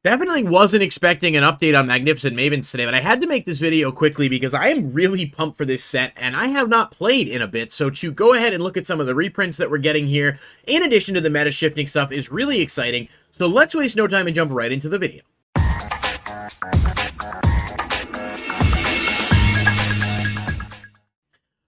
Definitely wasn't expecting an update on Magnificent Mavens today, but I had to make this video quickly because I am really pumped for this set, and I have not played in a bit, so to go ahead and look at some of the reprints that we're getting here, in addition to the meta-shifting stuff, is really exciting. So let's waste no time and jump right into the video.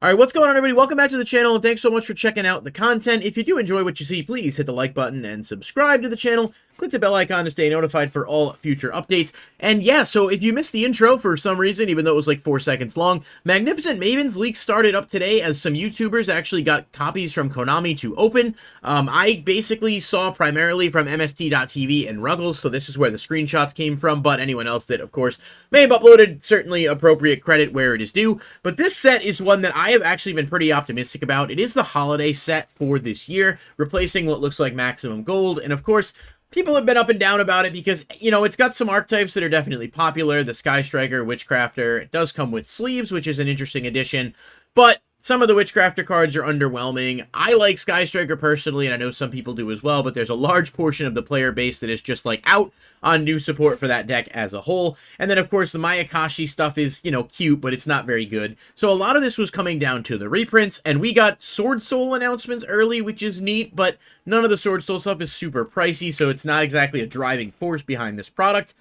Alright, what's going on, everybody? Welcome back to the channel, and thanks so much for checking out the content. If you do enjoy what you see, please hit the like button and subscribe to the channel. Click the bell icon to stay notified for all future updates. And yeah, so if you missed the intro for some reason, even though it was like 4 seconds long, Magnificent Mavens leak started up today as some YouTubers actually got copies from Konami to open. I basically saw primarily from MST.TV and Ruggles, so this is where the screenshots came from, but anyone else that, of course, may have uploaded, certainly appropriate credit where it is due. But this set is one that I have actually been pretty optimistic about. It is the holiday set for this year, replacing what looks like Maximum Gold, and of course, people have been up and down about it because, you know, it's got some archetypes that are definitely popular. The Sky Striker, Witchcrafter. It does come with sleeves, which is an interesting addition. But some of the Witchcrafter cards are underwhelming. I like Sky Striker personally, and I know some people do as well, but there's a large portion of the player base that is just, like, out on new support for that deck as a whole. And then, of course, the Mayakashi stuff is, you know, cute, but it's not very good. So a lot of this was coming down to the reprints, and we got Sword Soul announcements early, which is neat, but none of the Sword Soul stuff is super pricey, so it's not exactly a driving force behind this product.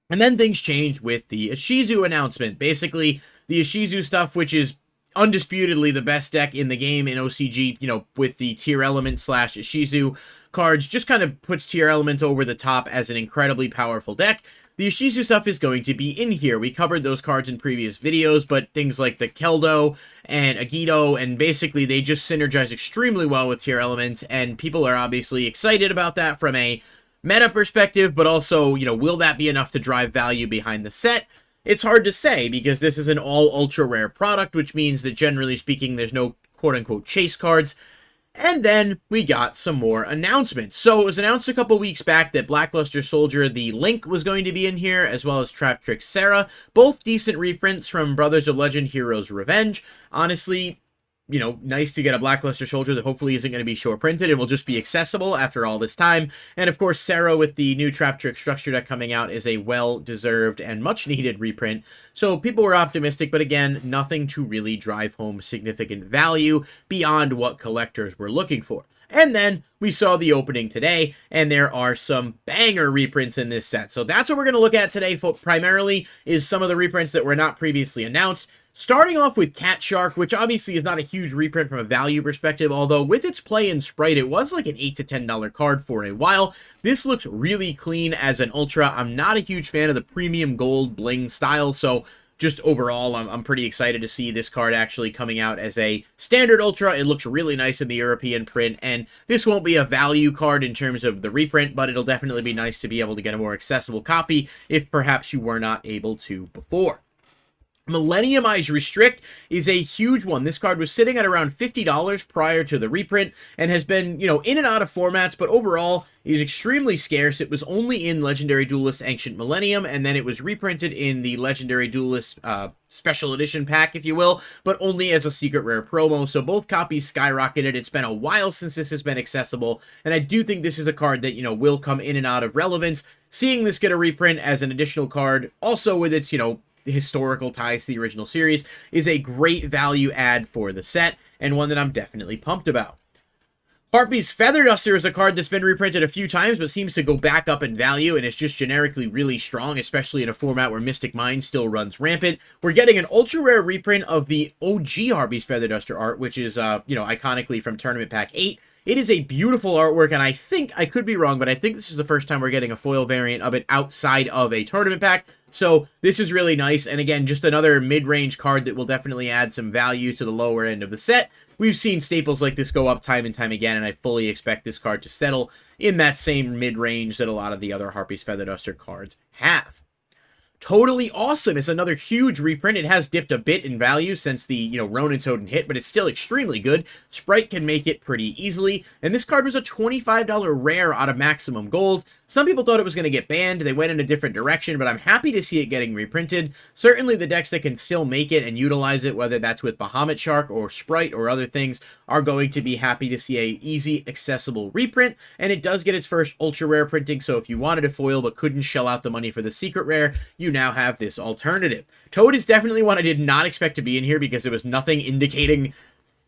And then things changed with the Ishizu announcement. Basically, the Ishizu stuff, which is undisputedly the best deck in the game in OCG, you know, with the Tier Element / Ishizu cards, just kind of puts Tier Element over the top as an incredibly powerful deck. The Ishizu stuff is going to be in here. We covered those cards in previous videos, but things like the Keldo and Agito, and basically they just synergize extremely well with Tier Element, and people are obviously excited about that from a meta perspective, but also, you know, will that be enough to drive value behind the set? It's hard to say, because this is an all-ultra-rare product, which means that, generally speaking, there's no quote-unquote chase cards. And then we got some more announcements. So it was announced a couple weeks back that Blackluster Soldier, the Link, was going to be in here, as well as Trap Trick Sarah. Both decent reprints from Brothers of Legend Heroes Revenge. Honestly, you know, nice to get a Blackluster Soldier that hopefully isn't going to be short printed and will just be accessible after all this time. And of course, Sarah with the new Trap Trick Structure deck coming out is a well-deserved and much-needed reprint. So people were optimistic, but again, nothing to really drive home significant value beyond what collectors were looking for. And then we saw the opening today, and there are some banger reprints in this set. So that's what we're going to look at today, primarily, is some of the reprints that were not previously announced. Starting off with Cat Shark, which obviously is not a huge reprint from a value perspective, although with its play in Sprite, it was like an $8 to $10 card for a while. This looks really clean as an Ultra. I'm not a huge fan of the premium gold bling style, so just overall, I'm pretty excited to see this card actually coming out as a standard Ultra. It looks really nice in the European print, and this won't be a value card in terms of the reprint, but it'll definitely be nice to be able to get a more accessible copy if perhaps you were not able to before. Millenniumized Restrict is a huge one. This card was sitting at around $50 prior to the reprint and has been, you know, in and out of formats, but overall is extremely scarce. It was only in Legendary Duelist Ancient Millennium, and then it was reprinted in the Legendary Duelist Special Edition pack, if you will, but only as a secret rare promo, so both copies skyrocketed. It's been a while since this has been accessible, and I do think this is a card that, you know, will come in and out of relevance. Seeing this get a reprint as an additional card, also with its, you know, historical ties to the original series, is a great value add for the set, and one that I'm definitely pumped about. Harpy's Feather Duster is a card that's been reprinted a few times, but seems to go back up in value, and it's just generically really strong, especially in a format where Mystic Mind still runs rampant. We're getting an ultra-rare reprint of the OG Harpy's Feather Duster art, which is, you know, iconically from Tournament Pack 8. It is a beautiful artwork, and I think, I could be wrong, but I think this is the first time we're getting a foil variant of it outside of a tournament pack. So this is really nice, and again, just another mid-range card that will definitely add some value to the lower end of the set. We've seen staples like this go up time and time again, and I fully expect this card to settle in that same mid-range that a lot of the other Harpy's Feather Duster cards have. totally awesome. It's another huge reprint. It has dipped a bit in value since the, Ronin Totem hit, but it's still extremely good. Sprite can make it pretty easily, and this card was a $25 rare out of Maximum Gold. Some people thought it was going to get banned. They went in a different direction, but I'm happy to see it getting reprinted. Certainly the decks that can still make it and utilize it, whether that's with Bahamut Shark or Sprite or other things, are going to be happy to see a easy, accessible reprint, and it does get its first ultra rare printing, so if you wanted a foil but couldn't shell out the money for the secret rare, you now have this alternative. Toad is definitely one I did not expect to be in here because there was nothing indicating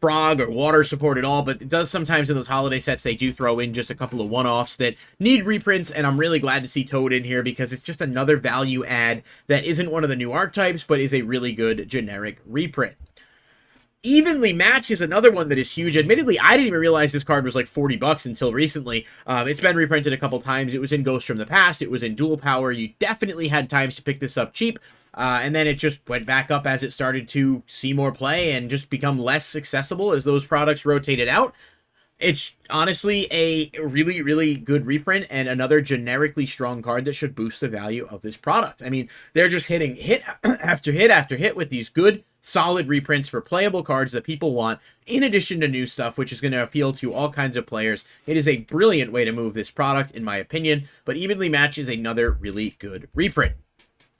frog or water support at all, but it does sometimes in those holiday sets they do throw in just a couple of one-offs that need reprints, and I'm really glad to see Toad in here because it's just another value add that isn't one of the new archetypes but is a really good generic reprint. Evenly Matched is another one that is huge. Admittedly, I didn't even realize this card was like $40 until recently. It's been reprinted a couple times. It was in Ghost from the Past. It was in Dual Power. You definitely had times to pick this up cheap. And then it just went back up as it started to see more play and just become less accessible as those products rotated out. It's honestly a really, really good reprint and another generically strong card that should boost the value of this product. I mean, they're just hitting hit after hit after hit with these good, solid reprints for playable cards that people want, in addition to new stuff, which is going to appeal to all kinds of players. It is a brilliant way to move this product, in my opinion, but Evenly Matched is another really good reprint.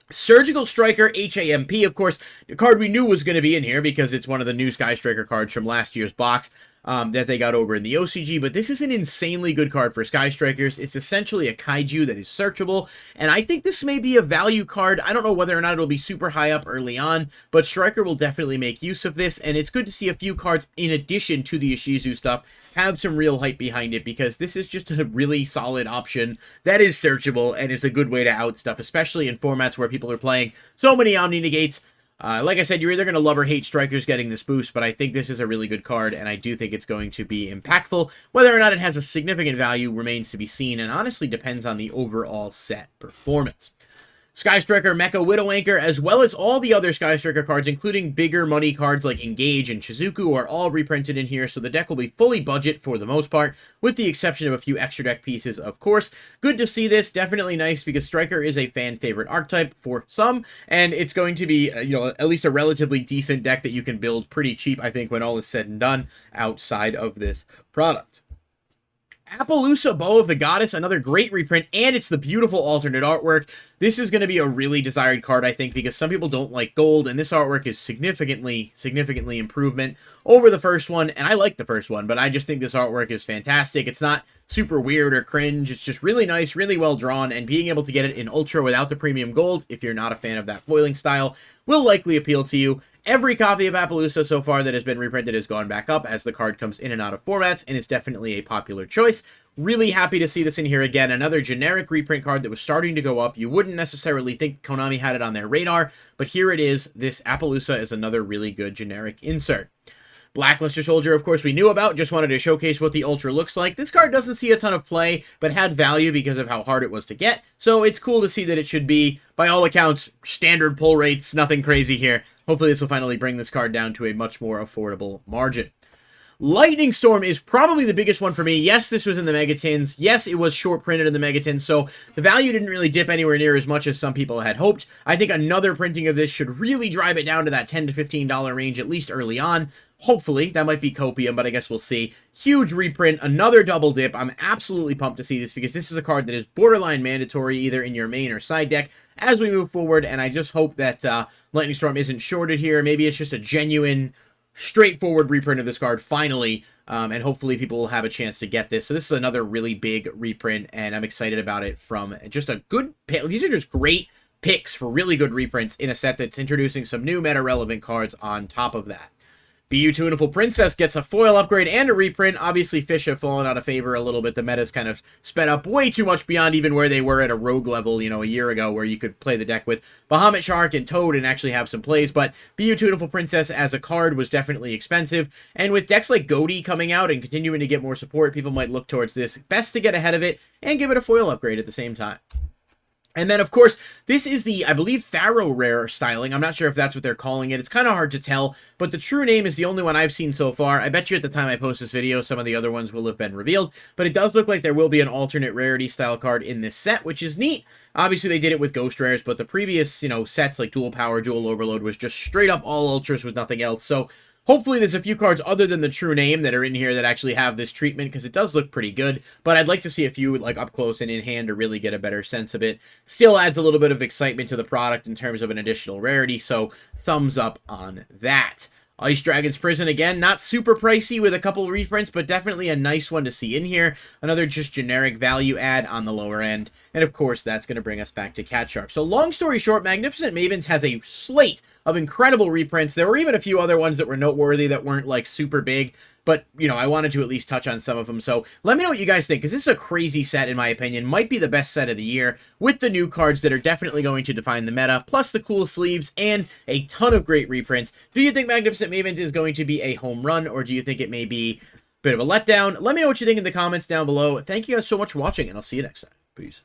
Surgical Striker HAMP, of course, the card we knew was going to be in here because it's one of the new Sky Striker cards from last year's box that they got over in the OCG, but this is an insanely good card for Sky Strikers. It's essentially a kaiju that is searchable, and I think this may be a value card. I don't know whether or not it'll be super high up early on, but Striker will definitely make use of this, and it's good to see a few cards in addition to the Ishizu stuff have some real hype behind it, because this is just a really solid option that is searchable and is a good way to out stuff, especially in formats where people are playing so many Omni Negates. Like I said, you're either going to love or hate Strikers getting this boost, but I think this is a really good card, and I do think it's going to be impactful. Whether or not it has a significant value remains to be seen, and honestly depends on the overall set performance. Sky Striker, Mecha Widow Anchor, as well as all the other Sky Striker cards, including bigger money cards like Engage and Shizuku, are all reprinted in here, so the deck will be fully budget for the most part, with the exception of a few extra deck pieces, of course. Good to see this, definitely nice, because Striker is a fan favorite archetype for some, and it's going to be, at least a relatively decent deck that you can build pretty cheap, I think, when all is said and done, outside of this product. Appaloosa, Bow of the Goddess, another great reprint, and it's the beautiful alternate artwork. This is going to be a really desired card, I think, because some people don't like gold, and this artwork is significantly improvement over the first one, and I like the first one, but I just think this artwork is fantastic. It's not super weird or cringe. It's just really nice, really well drawn, and being able to get it in Ultra without the premium gold, if you're not a fan of that foiling style, will likely appeal to you. Every copy of Appaloosa so far that has been reprinted has gone back up as the card comes in and out of formats, and is definitely a popular choice. Really happy to see this in here again. Another generic reprint card that was starting to go up. You wouldn't necessarily think Konami had it on their radar, but here it is. This Appaloosa is another really good generic insert. Blackluster Soldier, of course, we knew about. Just wanted to showcase what the Ultra looks like. This card doesn't see a ton of play, but had value because of how hard it was to get. So it's cool to see that it should be, by all accounts, standard pull rates. Nothing crazy here. Hopefully this will finally bring this card down to a much more affordable margin. Lightning Storm is probably the biggest one for me. Yes, this was in the Megatins. Yes, it was short printed in the Megatins, so the value didn't really dip anywhere near as much as some people had hoped. I think another printing of this should really drive it down to that $10 to $15 range, at least early on. Hopefully, that might be copium, but I guess we'll see. Huge reprint, another double dip. I'm absolutely pumped to see this because this is a card that is borderline mandatory either in your main or side deck as we move forward, and I just hope that Lightning Storm isn't shorted here. Maybe it's just a genuine, straightforward reprint of this card finally, and hopefully people will have a chance to get this. So this is another really big reprint, and I'm excited about it from just a good pick. These are just great picks for really good reprints in a set that's introducing some new meta-relevant cards on top of that. BU Tuneful Princess gets a foil upgrade and a reprint. Obviously, Fish have fallen out of favor a little bit. The meta's kind of sped up way too much beyond even where they were at a rogue level, a year ago, where you could play the deck with Bahamut Shark and Toad and actually have some plays. But BU Tuneful Princess as a card was definitely expensive. And with decks like Goaty coming out and continuing to get more support, people might look towards this. Best to get ahead of it and give it a foil upgrade at the same time. And then, of course, this is the, I believe, Pharaoh Rare styling. I'm not sure if that's what they're calling it. It's kind of hard to tell, but the true name is the only one I've seen so far. I bet you at the time I post this video, some of the other ones will have been revealed, but it does look like there will be an alternate rarity style card in this set, which is neat. Obviously, they did it with Ghost Rares, but the previous, sets like Dual Power, Dual Overload was just straight up all Ultras with nothing else. So hopefully there's a few cards other than the true name that are in here that actually have this treatment, because it does look pretty good, but I'd like to see a few like up close and in hand to really get a better sense of it. Still adds a little bit of excitement to the product in terms of an additional rarity, so thumbs up on that. Ice Dragon's Prison, again, not super pricey with a couple of reprints, but definitely a nice one to see in here. Another just generic value add on the lower end. And of course, that's going to bring us back to Cat Shark. So long story short, Magnificent Mavens has a slate of incredible reprints. There were even a few other ones that were noteworthy that weren't like super big, but, I wanted to at least touch on some of them. So let me know what you guys think, because this is a crazy set, in my opinion. Might be the best set of the year, with the new cards that are definitely going to define the meta, plus the cool sleeves, and a ton of great reprints. Do you think Magnificent Mavens is going to be a home run, or do you think it may be a bit of a letdown? Let me know what you think in the comments down below. Thank you guys so much for watching, and I'll see you next time. Peace.